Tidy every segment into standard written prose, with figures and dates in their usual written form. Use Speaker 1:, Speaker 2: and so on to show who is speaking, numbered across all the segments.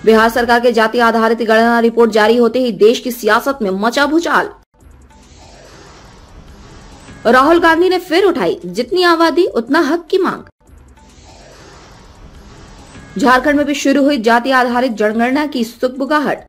Speaker 1: बिहार सरकार के जाति आधारित गणना रिपोर्ट जारी होते ही देश की सियासत में मचा भूचाल। राहुल गांधी ने फिर उठाई जितनी आबादी उतना हक की मांग। झारखंड में भी शुरू हुई जाति आधारित जनगणना की सुगबुगाहट।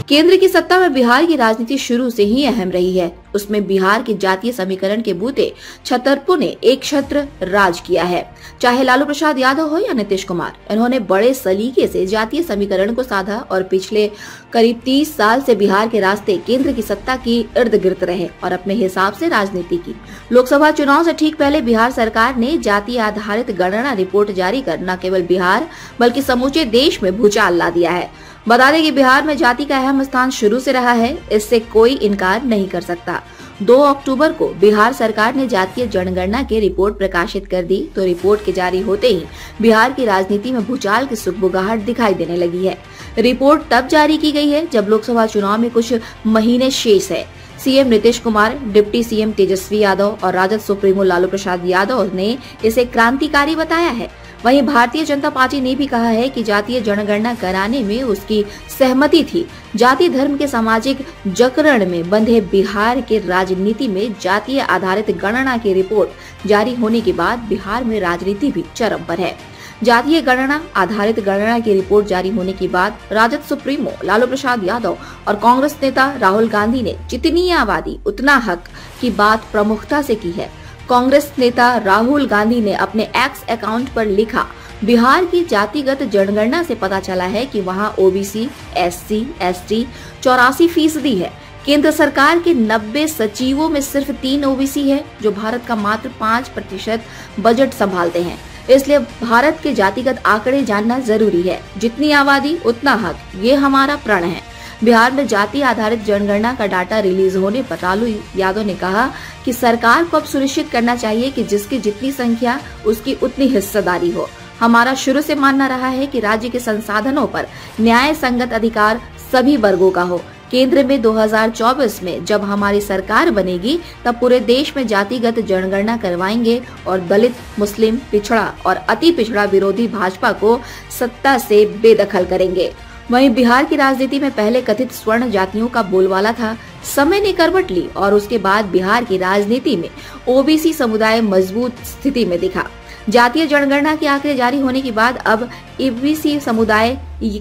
Speaker 1: केंद्र की सत्ता में बिहार की राजनीति शुरू से ही अहम रही है। उसमें बिहार के जातीय समीकरण के बूते छतरपुर ने एक छत्र राज किया है। चाहे लालू प्रसाद यादव हो या नीतीश कुमार, इन्होंने बड़े सलीके से जातीय समीकरण को साधा और पिछले करीब 30 साल से बिहार के रास्ते केंद्र की सत्ता की इर्द गिर्द रहे और अपने हिसाब से राजनीति की। लोकसभा चुनाव से ठीक पहले बिहार सरकार ने जाति आधारित गणना रिपोर्ट जारी कर न केवल बिहार बल्कि समूचे देश में भूचाल ला दिया है। बता दें कि बिहार में जाति का अहम स्थान शुरू से रहा है, इससे कोई इनकार नहीं कर सकता। 2 अक्टूबर को बिहार सरकार ने जातीय जनगणना की रिपोर्ट प्रकाशित कर दी तो रिपोर्ट के जारी होते ही बिहार की राजनीति में भूचाल की सुगबुगाहट दिखाई देने लगी है। रिपोर्ट तब जारी की गई है जब लोकसभा चुनाव में कुछ महीने शेष है। CM Nitish Kumar, deputy CM Tejashwi Yadav और राजद सुप्रीमो लालू प्रसाद यादव ने इसे क्रांतिकारी बताया है। वहीं भारतीय जनता पार्टी ने भी कहा है कि जातीय जनगणना कराने में उसकी सहमति थी। जाति धर्म के सामाजिक जकरण में बंधे बिहार के राजनीति में जातीय आधारित गणना की रिपोर्ट जारी होने के बाद बिहार में राजनीति भी चरम पर है। जातीय गणना आधारित गणना की रिपोर्ट जारी होने के बाद राजद सुप्रीमो लालू प्रसाद यादव और कांग्रेस नेता राहुल गांधी ने जितनी आबादी उतना हक की बात प्रमुखता से की है। कांग्रेस नेता राहुल गांधी ने अपने एक्स अकाउंट पर लिखा, बिहार की जातिगत जनगणना से पता चला है कि वहां ओबीसी, एससी, एसटी 84% है। केंद्र सरकार के 90 सचिवों में सिर्फ 3 ओबीसी है, जो भारत का मात्र 5% बजट संभालते हैं। इसलिए भारत के जातिगत आंकड़े जानना जरूरी है। जितनी आबादी उतना हक, ये हमारा प्रण है। बिहार में जाति आधारित जनगणना का डाटा रिलीज होने पर लालू यादव ने कहा कि सरकार को अब सुनिश्चित करना चाहिए कि जिसकी जितनी संख्या उसकी उतनी हिस्सेदारी हो। हमारा शुरू से मानना रहा है कि राज्य के संसाधनों पर न्याय संगत अधिकार सभी वर्गों का हो। केंद्र में 2024 में जब हमारी सरकार बनेगी तब पूरे देश में जातिगत जनगणना करवाएंगे और दलित, मुस्लिम, पिछड़ा और अति पिछड़ा विरोधी भाजपा को सत्ता से बेदखल करेंगे। वहीं बिहार की राजनीति में पहले कथित स्वर्ण जातियों का बोलबाला था। समय ने करवट ली और उसके बाद बिहार की राजनीति में ओबीसी समुदाय मजबूत स्थिति में दिखा। जातीय जनगणना के आंकड़े जारी होने के बाद अब ओबीसी समुदाय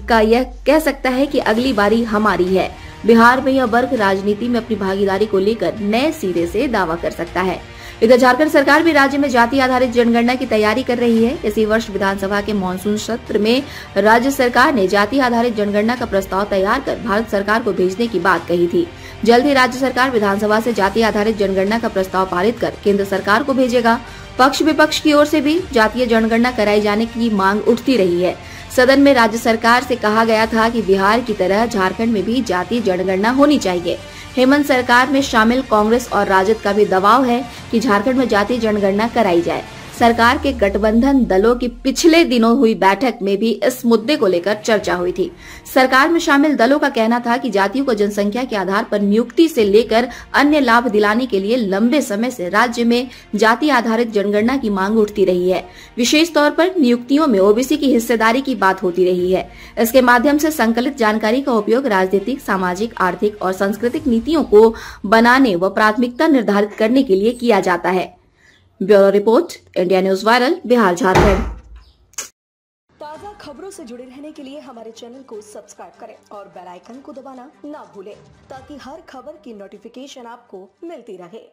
Speaker 1: का यह कह सकता है कि अगली बारी हमारी है। बिहार में यह वर्ग राजनीति में अपनी भागीदारी को लेकर नए सिरे से दावा कर सकता है। इधर झारखंड सरकार भी राज्य में जाति आधारित जनगणना की तैयारी कर रही है। इसी वर्ष विधानसभा के मानसून सत्र में राज्य सरकार ने जाति आधारित जनगणना का प्रस्ताव तैयार कर भारत सरकार को भेजने की बात कही थी। जल्द ही राज्य सरकार विधानसभा से जाति आधारित जनगणना का प्रस्ताव पारित कर केंद्र सरकार को भेजेगा। पक्ष विपक्ष की ओर से भी जातीय जनगणना कराई जाने की मांग उठती रही है। सदन में राज्य सरकार से कहा गया था कि बिहार की तरह झारखंड में भी जातीय जनगणना होनी चाहिए। हेमंत सरकार में शामिल कांग्रेस और राजद का भी दबाव है कि झारखंड में जातीय जनगणना कराई जाए। सरकार के गठबंधन दलों की पिछले दिनों हुई बैठक में भी इस मुद्दे को लेकर चर्चा हुई थी। सरकार में शामिल दलों का कहना था कि जातियों को जनसंख्या के आधार पर नियुक्ति से लेकर अन्य लाभ दिलाने के लिए लंबे समय से राज्य में जाति आधारित जनगणना की मांग उठती रही है। विशेष तौर पर नियुक्तियों में ओबीसी की हिस्सेदारी की बात होती रही है। इसके माध्यम से संकलित जानकारी का उपयोग राजनीतिक, सामाजिक, आर्थिक और सांस्कृतिक नीतियों को बनाने व प्राथमिकता निर्धारित करने के लिए किया जाता है। Bureau report, India news viral, Bihar, Jharkhand.
Speaker 2: ताज़ा खबरों से जुड़े रहने के लिए हमारे चैनल को सब्सक्राइब करें और बेल आइकन को दबाना ना भूलें ताकि हर खबर की नोटिफिकेशन आपको मिलती रहे।